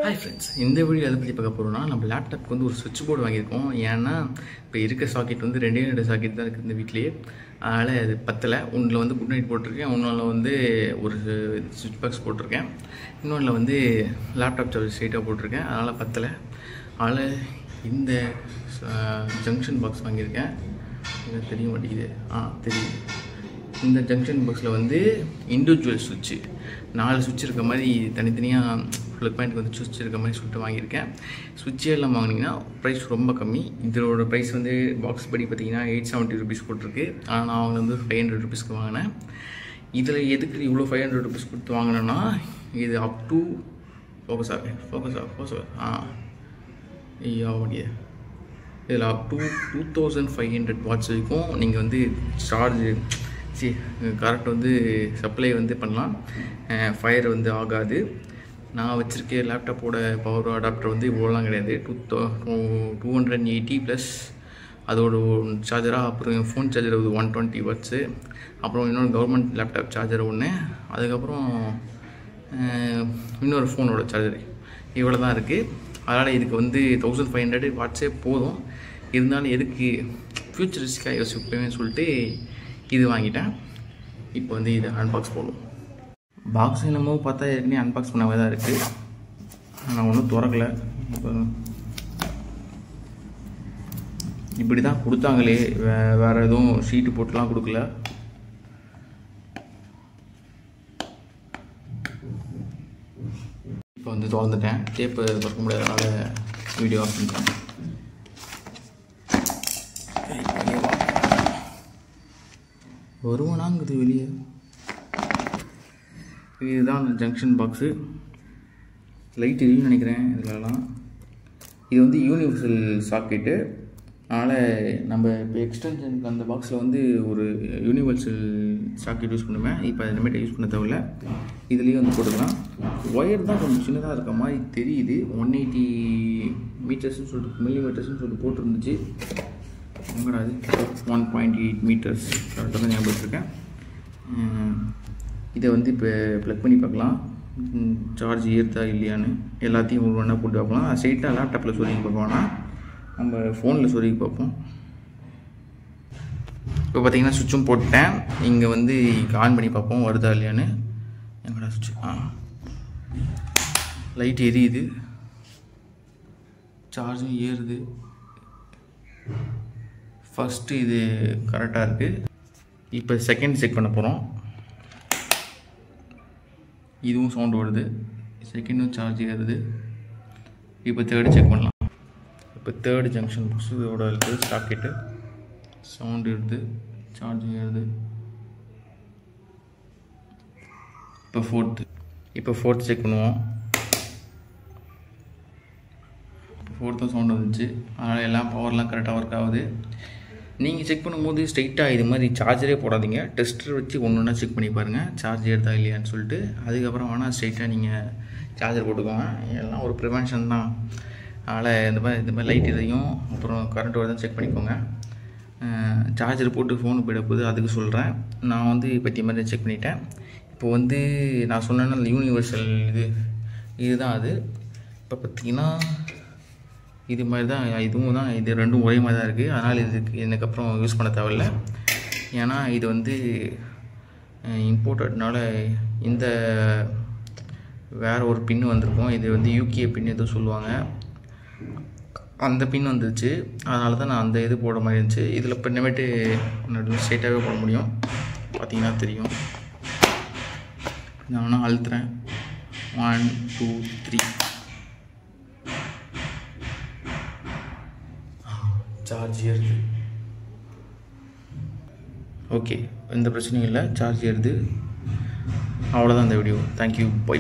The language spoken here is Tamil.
ஹாய் ஃப்ரெண்ட்ஸ், இந்த வீடியோ எதை பற்றி பார்க்க போகிறோம்னா, நம்ம லேப்டாப்க்கு வந்து ஒரு சுவிட்ச் போர்டு வாங்கியிருக்கோம். ஏன்னா இப்போ இருக்க சாக்கெட் வந்து 2 சாக்கெட் தான் இருக்குது இந்த வீட்லேயே. அதனால் அது பத்தலை. ஒன்றில் வந்து குட் நைட் போட்டிருக்கேன், இன்னொன்றில் வந்து ஒரு சுவிட்ச் பாக்ஸ் போட்டிருக்கேன், இன்னொன்றில் வந்து லேப்டாப் சார்ஜர் ஸ்ட்ரைட்டாக போட்டிருக்கேன். அதனால் பத்தலை. அதனால் இந்த ஜங்ஷன் பாக்ஸ் வாங்கியிருக்கேன். எனக்கு தெரிய மாட்டேங்குது. தெரியுது. இந்த ஜங்ஷன் பாக்ஸில் வந்து இண்டிவிஜுவல் சுவிட்சு 4 சுவிட்ச் இருக்க மாதிரி தனித்தனியாக ப்ளக் பாயிண்ட் வந்து சுவிட்ச் இருக்க மாதிரி சொல்லிட்டு வாங்கியிருக்கேன். சுவிட்சே எல்லாம் வாங்கினீங்கன்னா ப்ரைஸ் ரொம்ப கம்மி. இதோட ப்ரைஸ் வந்து பாக்ஸ் படி பார்த்தீங்கன்னா 870 ருபீஸ் போட்டிருக்கு. ஆனால் நான் அவங்க வந்து 500 ருபீஸ்க்கு வாங்கினேன். இதில் எதுக்கு இவ்வளோ 500 ருபீஸ் கொடுத்து வாங்கினேன்னா, இது அப் டு ஃபோக்கஸ் முடியாது. இதில் அப் டு 2500 வாட்ஸ் வரைக்கும் நீங்கள் வந்து சார்ஜ் கரெக்ட் வந்து சப்ளை வந்து பண்ணலாம். ஃபயர் வந்து ஆகாது. நான் வச்சுருக்க லேப்டாப்போட பவர் அடாப்டர் வந்து இவ்வளோலாம் கிடையாது. 280 ப்ளஸ் அதோட சார்ஜராக, அப்புறம் ஃபோன் சார்ஜர் 120 வாட்ஸு, அப்புறம் இன்னொரு கவர்மெண்ட் லேப்டாப் சார்ஜர் ஒன்று, அதுக்கப்புறம் இன்னொரு ஃபோனோட சார்ஜர். இவ்வளோ தான் இருக்குது. அதனால் இதுக்கு வந்து 1500 வாட்ஸே போதும். இருந்தாலும் எதுக்கு ஃப்யூச்சரிஸ்டிக்காக யோசிப்பேன்னு சொல்லிட்டு இது வாங்கிட்டேன். இப்போ வந்து இதை அன்பாக்ஸ் போடுவோம். பாக்ஸ் என்னமோ பார்த்தா ஏற்கனவே அன்பாக்ஸ் பண்ணவே தான் இருக்குது. நான் ஒன்றும் திறக்கலை. இப்படி தான் கொடுத்தாங்களே, வேறு எதுவும் ஷீட்டு போட்டுலாம் கொடுக்கல. இப்போ வந்து திறந்துட்டேன். டேப்பு திறக்க முடியாதனால வீடியோ ஆஃப் பண்ணிட்டேன். வருவானாங்குது வெளியே. இதுதான் அந்த ஜங்ஷன் பாக்ஸு. லைட் எரியும்னு நினைக்கிறேன். இதுலலாம் இது வந்து யூனிவர்சல் சாக்கெட்டு. அதனால் நம்ம இப்போ எக்ஸ்டென்ஷனுக்கு அந்த பாக்ஸில் வந்து ஒரு யூனிவர்சல் சாக்கெட் யூஸ் பண்ணுவேன். இப்போ இனிமேட்டு யூஸ் பண்ண தேவையில்ல. இதுலேயே வந்து போட்டுக்கலாம். ஒயர் தான் கொஞ்சம் சின்னதாக இருக்க மாதிரி தெரியுது. 180 மீட்டர்ஸ்னு சொல்லிட்டு மில்லிமீட்டர்ஸ்னு சொல்லிட்டு போட்டிருந்துச்சு. எங்கடாது 1.8 மீட்டர்ஸ் கரெக்டாக தான் ஞாபகம் வச்சுருக்கேன். இதை வந்து இப்போ ப்ளக் பண்ணி பார்க்கலாம். சார்ஜ் ஏறுதா இல்லையான்னு எல்லாத்தையும் ஒரு ஒன்றா போட்டு பார்க்கலாம். ஸ்ட்ரைட்டாக லேப்டாப்பில் சொருகி பார்ப்போம்னா நம்ம ஃபோனில் சொருகி பார்ப்போம். இப்போ பார்த்தீங்கன்னா சுவிட்சும் போட்டேன். இங்கே வந்து ஆன் பண்ணி பார்ப்போம் வருதா இல்லையான்னு. எங்கடா சுவிட்சு? லைட் எரியுது, சார்ஜும் ஏறுது. ஃபஸ்ட்டு இது கரெக்டாக இருக்குது. இப்போ செகண்ட் செக் பண்ண போகிறோம். இதுவும் சவுண்டு வருது, செகண்டும் சார்ஜ் ஏறுது. இப்போ தேர்டு செக் பண்ணலாம். இப்போ தேர்டு ஜங்ஷன் பாக்ஸ் இதோட இருக்குது. சாக்கெட்டு சவுண்டு ஏறுது, சார்ஜும் ஏறுது. இப்போ ஃபோர்த்து செக் பண்ணுவோம். ஃபோர்த்தும் சவுண்ட் வந்துச்சு. அதனால் எல்லாம் பவர்லாம் கரெக்டாக ஒர்க் ஆகுது. நீங்கள் செக் பண்ணும்போது ஸ்ட்ரைட்டாக இது மாதிரி சார்ஜரே போடாதீங்க. டெஸ்டர் வச்சு ஒன்று ஒன்றா செக் பண்ணி பாருங்கள் சார்ஜ் ஏறுதா இல்லையான்னு சொல்லிட்டு. அதுக்கப்புறம் வேணால் ஸ்ட்ரைட்டாக நீங்கள் சார்ஜர் போட்டுக்கோங்க. எல்லாம் ஒரு ப்ரிவென்ஷன் தான். அதனால் இந்த மாதிரி லைட் இதையும் அப்புறம் கரண்ட் வருதான் செக் பண்ணிக்கோங்க. சார்ஜர் போட்டு ஃபோனு போயிடப்போது அதுக்கு சொல்கிறேன். நான் வந்து பற்றி மாதிரி செக் பண்ணிட்டேன். இப்போ வந்து நான் சொன்னேன்னா யூனிவர்சல் இதுதான் அது. இப்போ பார்த்திங்கன்னா இது மாதிரி தான் இதுவும் தான். இது ரெண்டும் ஒரே மாதிரி தான் இருக்குது. அதனால் இதுக்கப்புறம் யூஸ் பண்ண தேவையில்ல. ஏன்னா இது வந்து இம்போர்ட்டட்னால இந்த வேறு ஒரு பின்னு வந்திருக்கும். இது வந்து யூகே பின் எதுவும் சொல்லுவாங்க, அந்த பின் வந்துருச்சு. அதனால தான் நான் அந்த இது போட மாதிரி இருந்துச்சு. இதில் இப்போ இனிமேட்டு நடுவில் ஸ்ட்ரைட்டாகவே போட முடியும். பார்த்திங்கன்னா தெரியும். நான் வேணால் அழுத்துறேன். 1 2 3 சார்ஜ் ஏறுது. ஓகே, எந்த பிரச்சனையும் இல்லை, சார்ஜ் ஏறுது. அவ்வளோதான் இந்த வீடியோ. Thank you, by.